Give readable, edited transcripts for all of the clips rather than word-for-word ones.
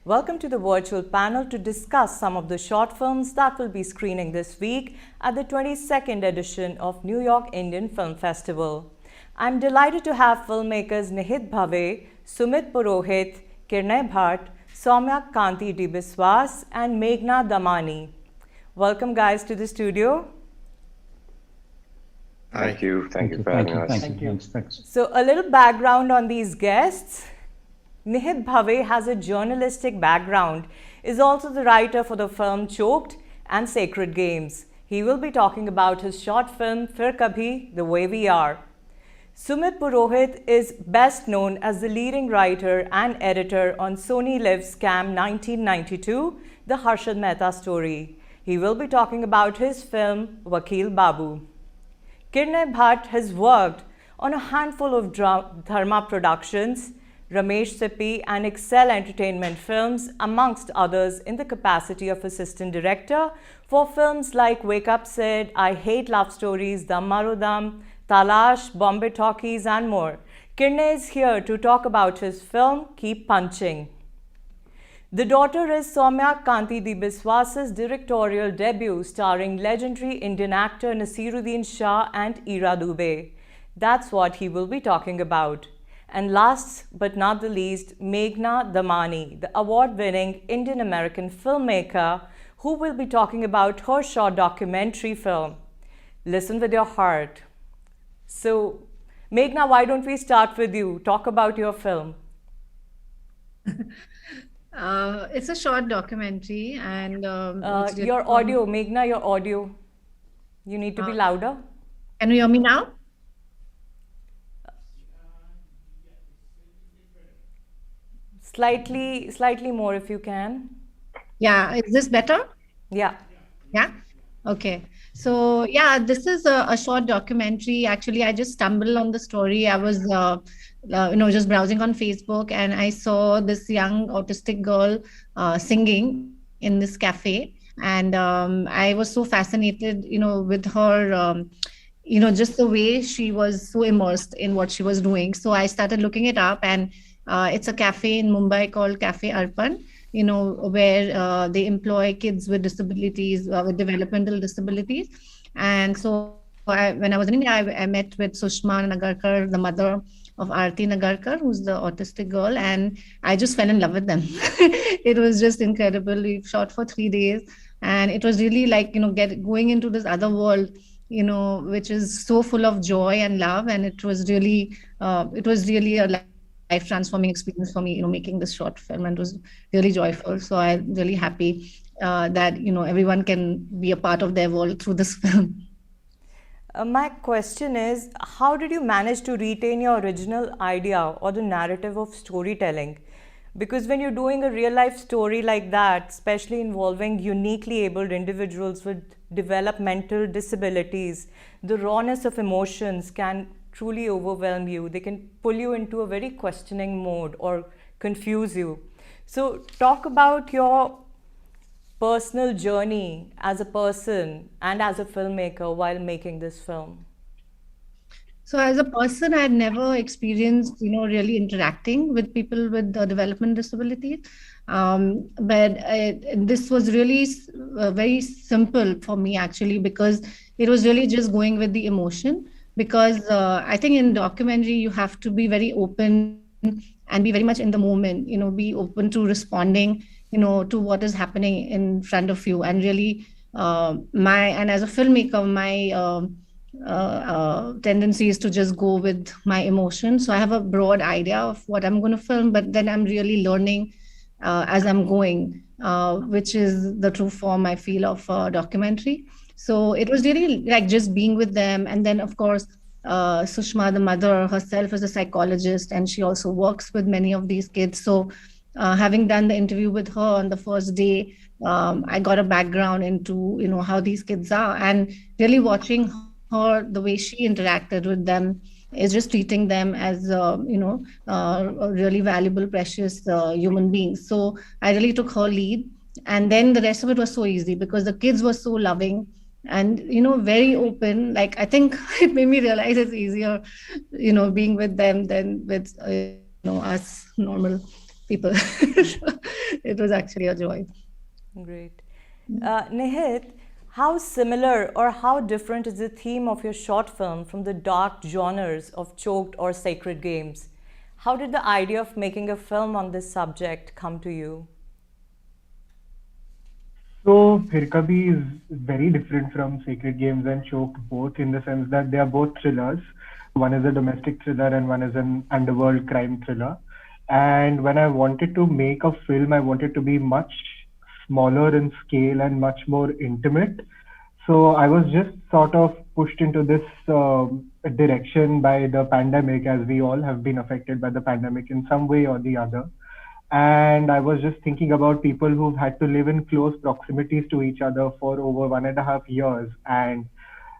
Welcome to the virtual panel to discuss some of the short films that will be screening this week at the 22nd edition of New York Indian Film Festival. I'm delighted to have filmmakers Nihit Bhave, Sumit Purohit, Kirnay Bhatt, Soumya Kanti Biswas, and Magna Damani. Welcome guys to the studio. Thank you for having us. Thank you. So a little background on these guests. Nihit Bhave has a journalistic background, is also the writer for the film Choked and Sacred Games. He will be talking about his short film Fir Kabhi, The Way We Are. Sumit Purohit is best known as the leading writer and editor on Sony Liv's Scam 1992, The Harshad Mehta Story. He will be talking about his film Vakil Babu. Kirnay Bhatt has worked on a handful of Dharma Productions, Ramesh Sippy and Excel Entertainment Films, amongst others, in the capacity of assistant director for films like Wake Up Sid, I Hate Love Stories, Dam Maro Dam, Talash, Bombay Talkies and more. Kirnay is here to talk about his film Keep Punching. The Daughter is Soumya Kanti Biswas's directorial debut, starring legendary Indian actor Nasiruddin Shah and Ira Dubey. That's what he will be talking about. And last but not the least, Magna Damani, the award-winning Indian-American filmmaker, who will be talking about her short documentary film, Listen with Your Heart. So, Magna, why don't we start with you? Talk about your film. It's a short documentary, and Your audio, Magna, your audio. You need to be louder. Can you hear me now? Slightly more if you can. Yeah, is this better? Yeah. Yeah. Okay. So yeah, this is a short documentary. Actually, I just stumbled on the story. I was just browsing on Facebook, and I saw this young autistic girl singing in this cafe, and I was so fascinated, with her, just the way she was so immersed in what she was doing. So I started looking it up, and it's a cafe in Mumbai called Cafe Arpan, where they employ kids with disabilities, with developmental disabilities. And so when I was in India, I met with Sushma Nagarkar, the mother of Aarti Nagarkar, who's the autistic girl, and I just fell in love with them. It was just incredible. We shot for 3 days, and it was really like, going into this other world, which is so full of joy and love. And it was really a life transforming experience for me, making this short film, and it was really joyful. So I'm really happy that, everyone can be a part of their world through this film. My question is, how did you manage to retain your original idea or the narrative of storytelling? Because when you're doing a real life story like that, especially involving uniquely abled individuals with developmental disabilities, the rawness of emotions can truly overwhelm you. They can pull you into a very questioning mode or confuse you. So talk about your personal journey as a person and as a filmmaker while making this film. So as a person, I had never experienced, really interacting with people with development disabilities. But this was really very simple for me, actually, because it was really just going with the emotion. Because I think in documentary, you have to be very open and be very much in the moment, be open to responding, to what is happening in front of you. And really, and as a filmmaker, my tendency is to just go with my emotions. So I have a broad idea of what I'm going to film, but then I'm really learning as I'm going, which is the true form, I feel, of documentary. So it was really like just being with them. And then, of course, Sushma, the mother herself, is a psychologist, and she also works with many of these kids. So having done the interview with her on the first day, I got a background into, how these kids are, and really watching her, the way she interacted with them is just treating them as, really valuable, precious human beings. So I really took her lead. And then the rest of it was so easy because the kids were so loving and, very open. Like, I think it made me realize it's easier, being with them than with, us normal people. So it was actually a joy. Great. Nihit, how similar or how different is the theme of your short film from the dark genres of choked or sacred games? How did the idea of making a film on this subject come to you? So Phirkabi is very different from Sacred Games and Choked, both in the sense that they are both thrillers. One is a domestic thriller and one is an underworld crime thriller. And when I wanted to make a film, I wanted to be much smaller in scale and much more intimate. So I was just sort of pushed into this direction by the pandemic, as we all have been affected by the pandemic in some way or the other. And I was just thinking about people who've had to live in close proximities to each other for over 1.5 years. And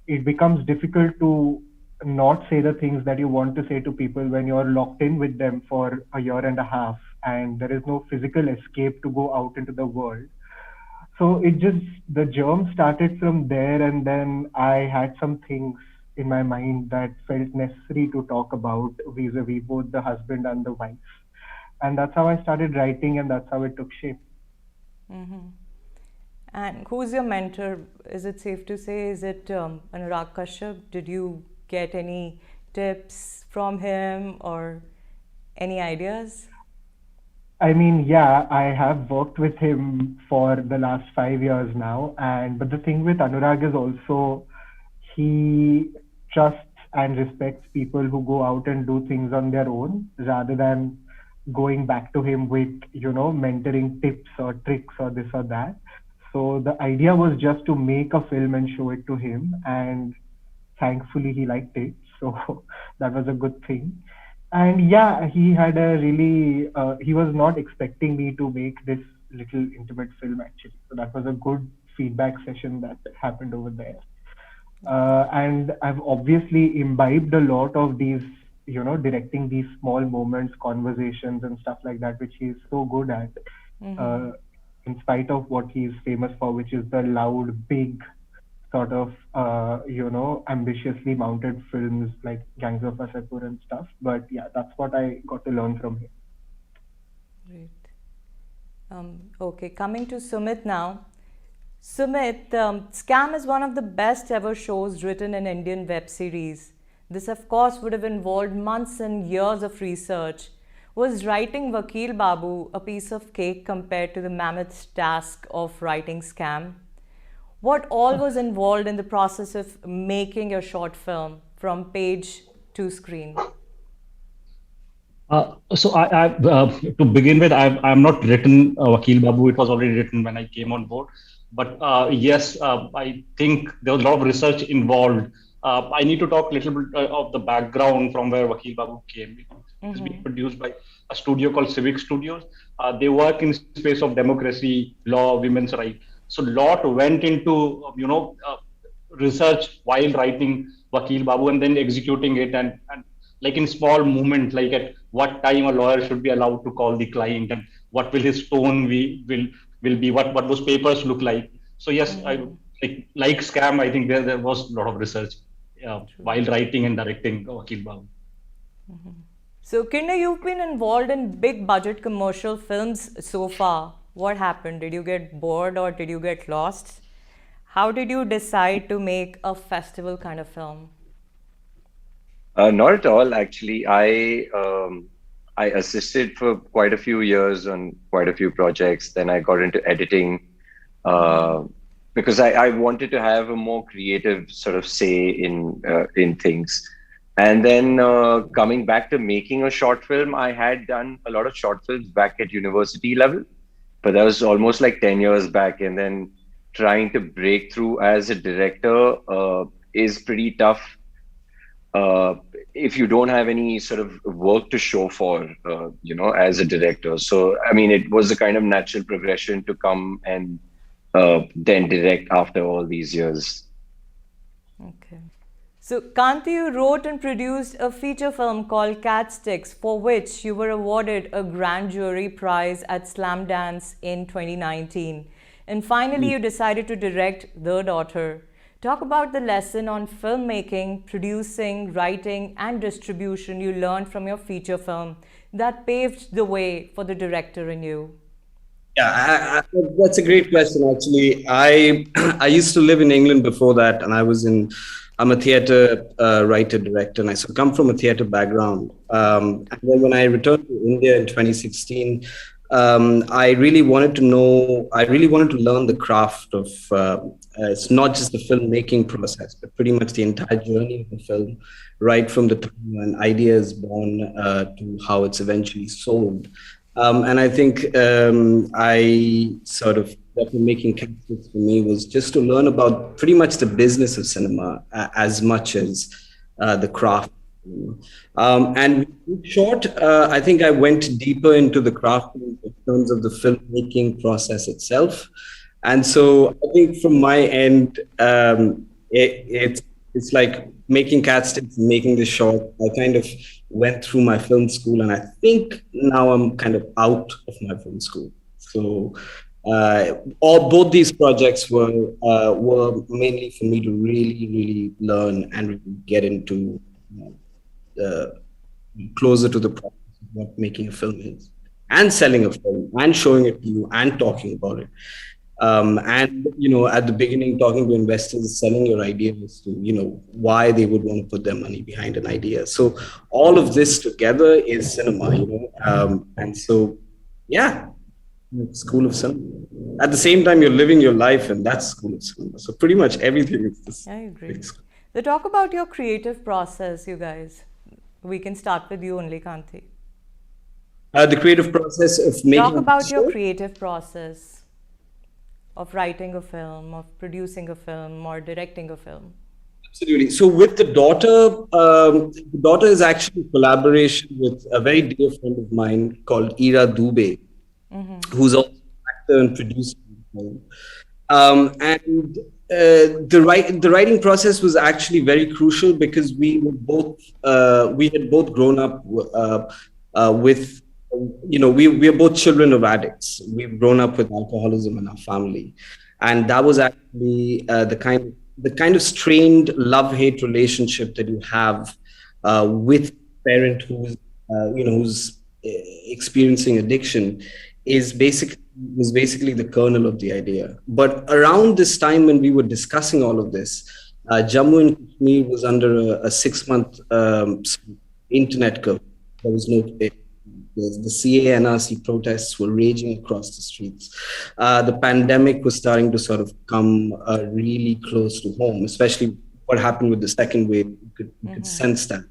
it becomes difficult to not say the things that you want to say to people when you're locked in with them for a year and a half and there is no physical escape to go out into the world. So it just, the germ started from there, and then I had some things in my mind that felt necessary to talk about vis-a-vis both the husband and the wife. And that's how I started writing, and that's how it took shape. And who's your mentor? Is it safe to say, is it Anurag Kashyap? Did you get any tips from him or any ideas? I mean, yeah, I have worked with him for the last 5 years now, and but the thing with Anurag is also he trusts and respects people who go out and do things on their own rather than going back to him with, mentoring tips or tricks or this or that. So the idea was just to make a film and show it to him, and thankfully he liked it. So that was a good thing. And yeah, he had a really, he was not expecting me to make this little intimate film actually. So that was a good feedback session that happened over there. And I've obviously imbibed a lot of these, directing these small moments, conversations, and stuff like that, which he's so good at, in spite of what he's famous for, which is the loud, big, sort of, ambitiously mounted films like Gangs of Wasseypur and stuff. But yeah, that's what I got to learn from him. Great. Okay, coming to Sumit now. Sumit, Scam is one of the best ever shows written in Indian web series. This, of course, would have involved months and years of research. Was writing Vakil Babu a piece of cake compared to the mammoth task of writing Scam? What all was involved in the process of making your short film from page to screen? To begin with, I'm not written Vakil Babu. It was already written when I came on board. But yes, I think there was a lot of research involved. I need to talk a little bit of the background from where Vakil Babu came. It's being produced by a studio called Civic Studios. They work in space of democracy, law, women's rights. So a lot went into, research while writing Vakil Babu and then executing it and like in small movement, like at what time a lawyer should be allowed to call the client and what will his tone will be, what those papers look like. So yes, I like Scam, I think there was a lot of research while writing and directing Vakil Babu. So Kinder, you've been involved in big budget commercial films so far. What happened? Did you get bored or did you get lost? How did you decide to make a festival kind of film? Not at all, actually. I assisted for quite a few years on quite a few projects. Then I got into editing because I wanted to have a more creative sort of say in things. And then coming back to making a short film, I had done a lot of short films back at university level, but that was almost like 10 years back. And then trying to break through as a director is pretty tough if you don't have any sort of work to show for, as a director. So, I mean, it was a kind of natural progression to come and then direct after all these years. Okay. So, Kanti, you wrote and produced a feature film called Cat Sticks, for which you were awarded a grand jury prize at Slam Dance in 2019. And finally, you decided to direct The Daughter. Talk about the lesson on filmmaking, producing, writing, and distribution you learned from your feature film that paved the way for the director in you. Yeah, that's a great question. Actually, I I used to live in England before that, and I'm a theater writer director, and I so come from a theater background. And then when I returned to India in 2016, I really wanted to learn the craft of. It's not just the filmmaking process, but pretty much the entire journey of the film, right from the time an idea is born to how it's eventually sold. And I think I sort of what making castles for me was just to learn about pretty much the business of cinema as much as the craft. And in short, I think I went deeper into the craft in terms of the filmmaking process itself. And so I think from my end, it's like making cat sticks, making the short. I kind of went through my film school, and I think now I'm kind of out of my film school. So all both these projects were mainly for me to really learn and really get into uh, closer to the process of what making a film is, and selling a film, and showing it to you, and talking about it. And at the beginning, talking to investors, selling your ideas to why they would want to put their money behind an idea. So all of this together is cinema, and so yeah, school of cinema. At the same time, you're living your life, and that's school of cinema. So pretty much everything is this. I agree. So talk about your creative process, you guys. We can start with you only, Kanti. The creative process of making. Talk about your creative process of writing a film, of producing a film, or directing a film. Absolutely. So with the daughter is actually a collaboration with a very dear friend of mine called Ira Dubey, who's also an actor and producer. And the writing process was actually very crucial because we had both grown up with, we are both children of addicts. We've grown up with alcoholism in our family, and that was actually the kind of strained love-hate relationship that you have with a parent who's experiencing addiction was basically the kernel of the idea. But around this time when we were discussing all of this, Jammu and Kashmir was under a 6-month internet curfew. There was no. The CA NRC protests were raging across the streets. The pandemic was starting to sort of come really close to home, especially what happened with the second wave. You could sense that.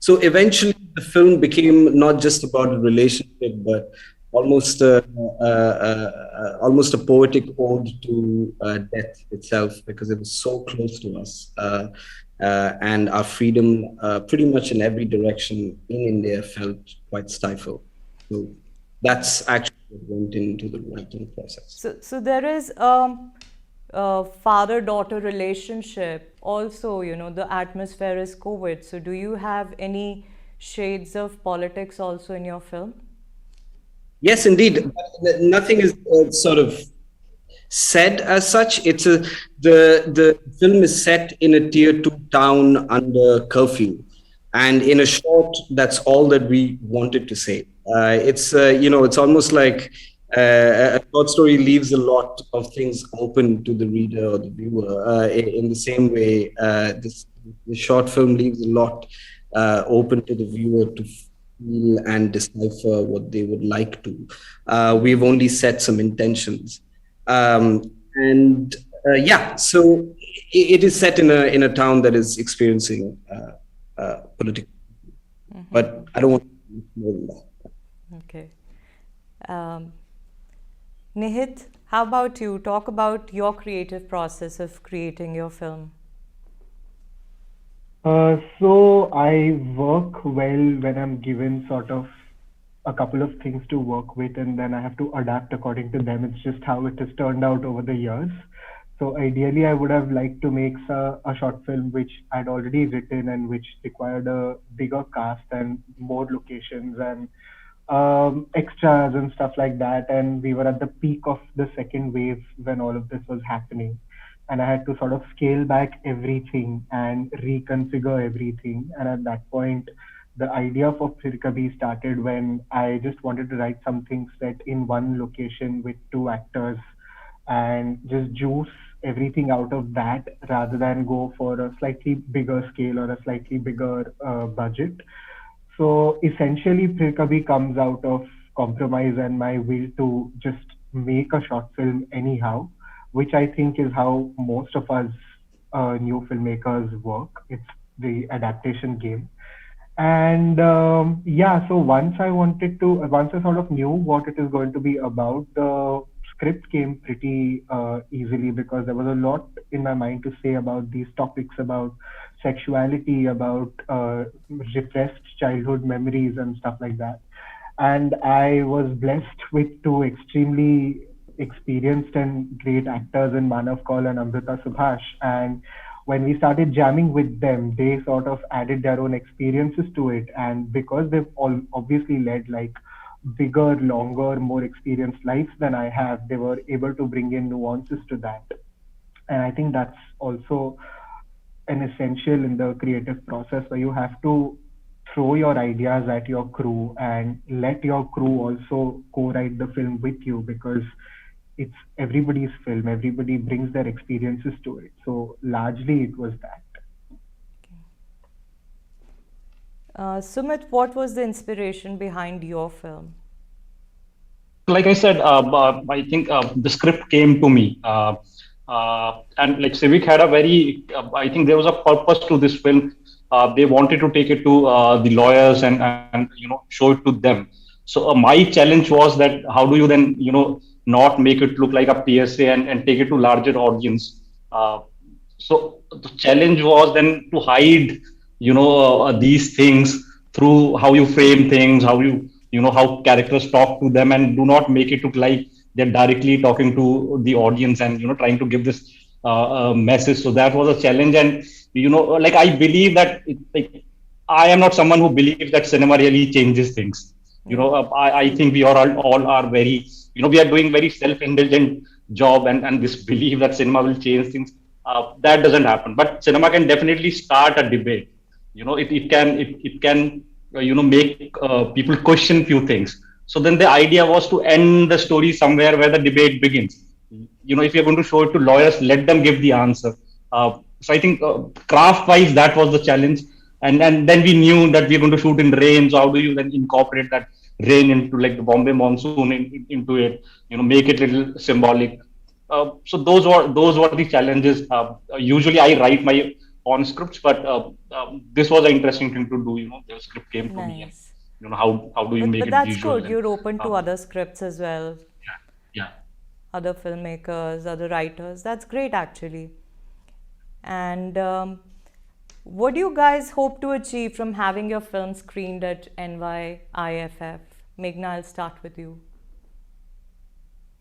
So eventually, the film became not just about a relationship, but almost a poetic ode to death itself, because it was so close to us. And our freedom, pretty much in every direction in India, felt quite stifled. So that's actually what went into the writing process. So there is a father-daughter relationship. Also, the atmosphere is COVID. So do you have any shades of politics also in your film? Yes, indeed. Nothing is sort of said as such. The film is set in a tier 2 town under curfew, and in a short, that's all that we wanted to say. It's almost like a short story leaves a lot of things open to the reader or the viewer. In the same way, the short film leaves a lot open to the viewer to feel and decipher what they would like to. We've only set some intentions. So it is set in a town that is experiencing political, but I don't want to do more than that. Okay. Nihit, how about you? Talk about your creative process of creating your film. So I work well when I'm given sort of a couple of things to work with, and then I have to adapt according to them. It's just how it has turned out over the years. So ideally, I would have liked to make a short film which I'd already written and which required a bigger cast and more locations and extras and stuff like that. And we were at the peak of the second wave when all of this was happening. and I had to sort of scale back everything and reconfigure everything. And at that point, the idea for Phir Kabhi started when I just wanted to write something set in one location with two actors and just juice everything out of that rather than go for a slightly bigger scale or a slightly bigger budget. So essentially, Phir Kabhi comes out of compromise and my will to just make a short film anyhow, which I think is how most of us new filmmakers work. It's the adaptation game. And yeah, so once I sort of knew what it is going to be about, the script came pretty easily because there was a lot in my mind to say about these topics, about sexuality, about repressed childhood memories and stuff like that. And I was blessed with two extremely experienced and great actors in Manav Kaul and Amrita Subhash. And when we started jamming with them, they sort of added their own experiences to it. And because they've all obviously led like bigger, longer, more experienced lives than I have, they were able to bring in nuances to that. And I think that's also an essential in the creative process where you have to throw your ideas at your crew and let your crew also co-write the film with you because it's everybody's film. Everybody brings their experiences to it. So largely it was that. Sumit, what was the inspiration behind your film? Like I said, I think the script came to me, and like Civic had a very, I think there was a purpose to this film. They wanted to take it to the lawyers and show it to them. So my challenge was that how do you then not make it look like a PSA and take it to larger audience. So the challenge was then to hide these things through how you frame things, how how characters talk to them, and do not make it look like they're directly talking to the audience and trying to give this message. So that was a challenge. And like I believe that like I am not someone who believes that cinema really changes things. I think we are all are very we are doing very self-indulgent job, and this belief that cinema will change things, that doesn't happen. But cinema can definitely start a debate. It can make people question few things. So then the idea was to end the story somewhere where the debate begins. If you're going to show it to lawyers, let them give the answer. So I think craft wise that was the challenge. And then we knew that we're going to shoot in rain. So how do you then incorporate that rain into like the Bombay monsoon into it? Make it a little symbolic. So those were the challenges. Usually I write my own scripts, but this was an interesting thing to do. The script came to me, and Nice. how do you make But it that's visual? good. You're open to other scripts as well, Yeah. other filmmakers, other writers. That's great, actually. And what do you guys hope to achieve from having your film screened at NYIFF? Meghna, I'll start with you.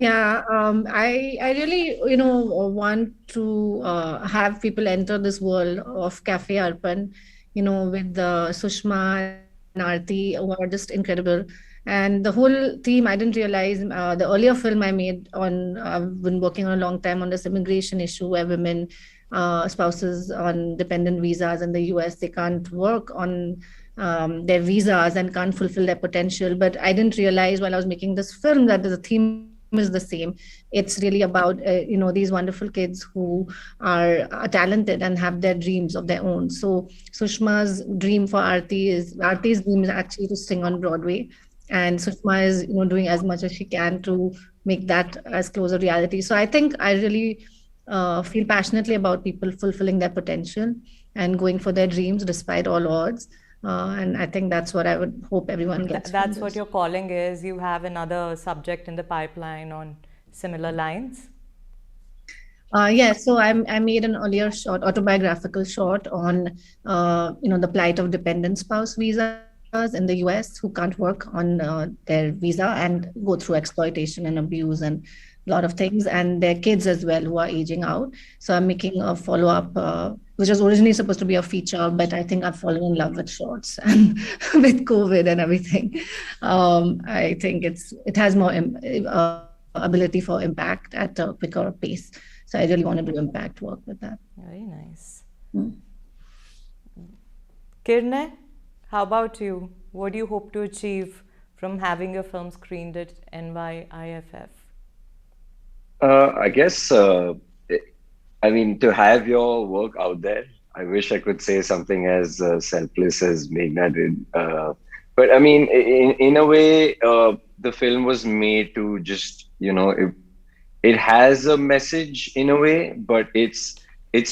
Yeah, I really, want to have people enter this world of Cafe Arpan, with Sushma and Aarti, who are just incredible. And the whole theme, I didn't realize the earlier film I made on, I've been working on a long time on this immigration issue where women, spouses on dependent visas in the US, they can't work on their visas and can't fulfill their potential. But I didn't realize while I was making this film that the theme is the same. It's really about these wonderful kids who are talented and have their dreams of their own. So Sushma's dream for Aarti's dream is actually to sing on Broadway, and Sushma is doing as much as she can to make that as close a reality. So I think I really feel passionately about people fulfilling their potential and going for their dreams despite all odds. And I think that's what I would hope everyone gets. That's what your calling is. You have another subject in the pipeline on similar lines. Yes, so I made an earlier autobiographical short on the plight of dependent spouse visas in the US who can't work on their visa and go through exploitation and abuse and a lot of things, and their kids as well who are aging out. So I'm making a follow up, which was originally supposed to be a feature, but I think I've fallen in love with shorts and with COVID and everything. I think it has more ability for impact at a quicker pace. So So I really wanted to impact work with that. Very nice. Mm. Kirne, how about you? What do you hope to achieve from having your film screened at NYIFF? I guess, I mean, to have your work out there, I wish I could say something as selfless as Magna did. But I mean, in a way, the film was made to just, it has a message in a way, but it's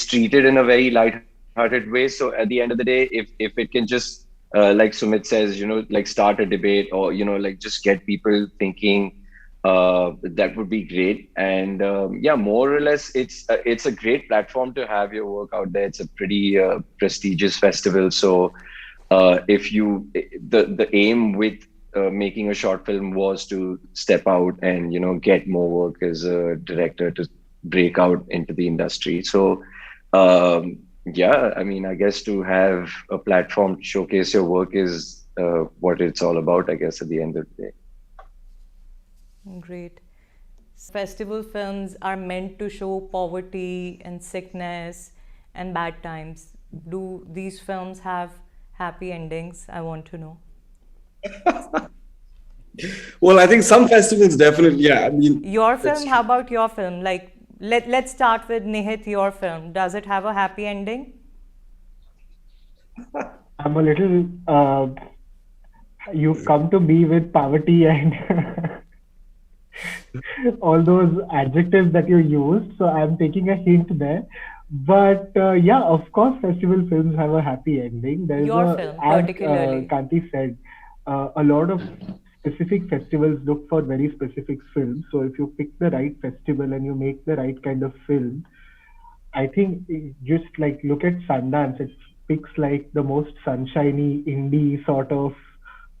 treated in a very light-hearted way. So at the end of the day, if it can just, like Sumit says, like start a debate or, like just get people thinking, that would be great. And yeah, more or less, it's a great platform to have your work out there. It's a pretty prestigious festival. So if you the aim with making a short film was to step out and get more work as a director to break out into the industry. So yeah, I mean, I guess to have a platform to showcase your work is what it's all about, I guess, at the end of the day. Great. Festival films are meant to show poverty and sickness and bad times. Do these films have happy endings? I want to know. Well, I think some festivals definitely, yeah. I mean, Your film, how about your film? Like, let's start with Nihit, your film. Does it have a happy ending? I'm a little. You've come to me with poverty and all those adjectives that you used, so I'm taking a hint there. But yeah, of course, festival films have a happy ending. There's Your film, as particularly. Kanti said, a lot of specific festivals look for very specific films. So if you pick the right festival and you make the right kind of film, I think just like look at Sundance, it picks like the most sunshiny indie sort of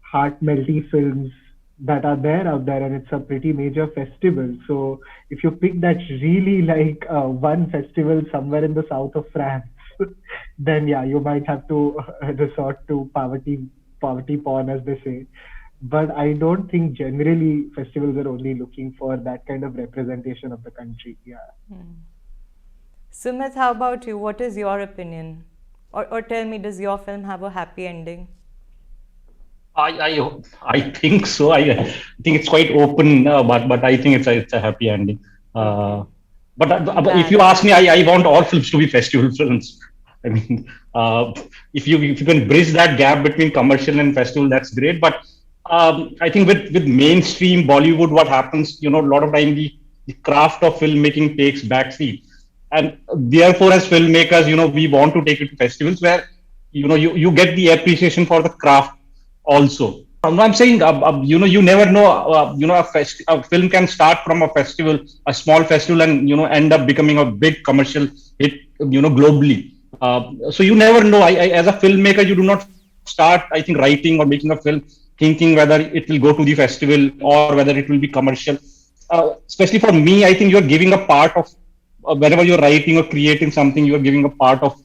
heart melty films that are there out there, and it's a pretty major festival. So if you pick that really like one festival somewhere in the south of France, then yeah, you might have to resort to poverty porn, as they say. But I don't think generally festivals are only looking for that kind of representation of the country. Yeah. Sumit, how about you? What is your opinion? Or tell me, does your film have a happy ending? I think so. I think it's quite open, but I think it's a happy ending. But if you ask me, I want all films to be festival films. I mean, if you can bridge that gap between commercial and festival, that's great. But I think with mainstream Bollywood, what happens, a lot of time the craft of filmmaking takes backseat, and therefore as filmmakers, we want to take it to festivals where you get the appreciation for the craft also. I'm saying, you never know, a film can start from a festival, a small festival, and, end up becoming a big commercial hit, globally. So you never know. As a filmmaker, you do not start, I think, writing or making a film thinking whether it will go to the festival or whether it will be commercial. Especially for me, I think you're giving a part of, whenever you're writing or creating something, you're giving a part of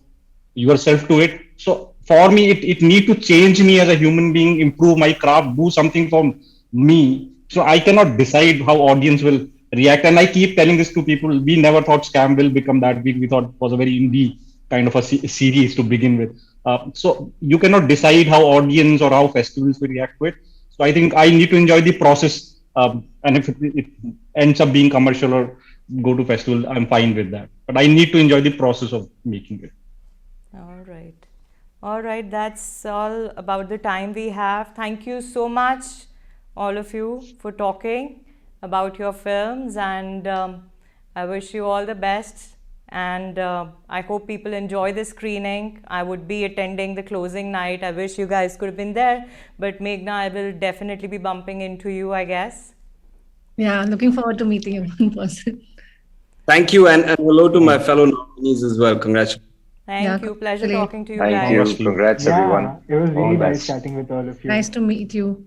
yourself to it. So for me, it need to change me as a human being, improve my craft, do something for me. So I cannot decide how audience will react. And I keep telling this to people. We never thought Scam will become that big. We thought it was a very indie kind of a series to begin with. So you cannot decide how audience or how festivals will react to it. So I think I need to enjoy the process. And if it ends up being commercial or go to festival, I'm fine with that. But I need to enjoy the process of making it. All right, that's all about the time we have. Thank you so much, all of you, for talking about your films, and I wish you all the best. And I hope people enjoy the screening. I would be attending the closing night. I wish you guys could have been there, but Meghna, I will definitely be bumping into you, I guess. Yeah, looking forward to meeting you in person. Thank you, and hello to my fellow nominees as well. Congratulations. Thank you. Pleasure absolutely. talking to you Thank guys. you. Congrats, everyone. It was All really the nice best. chatting with all of you. Nice to meet you.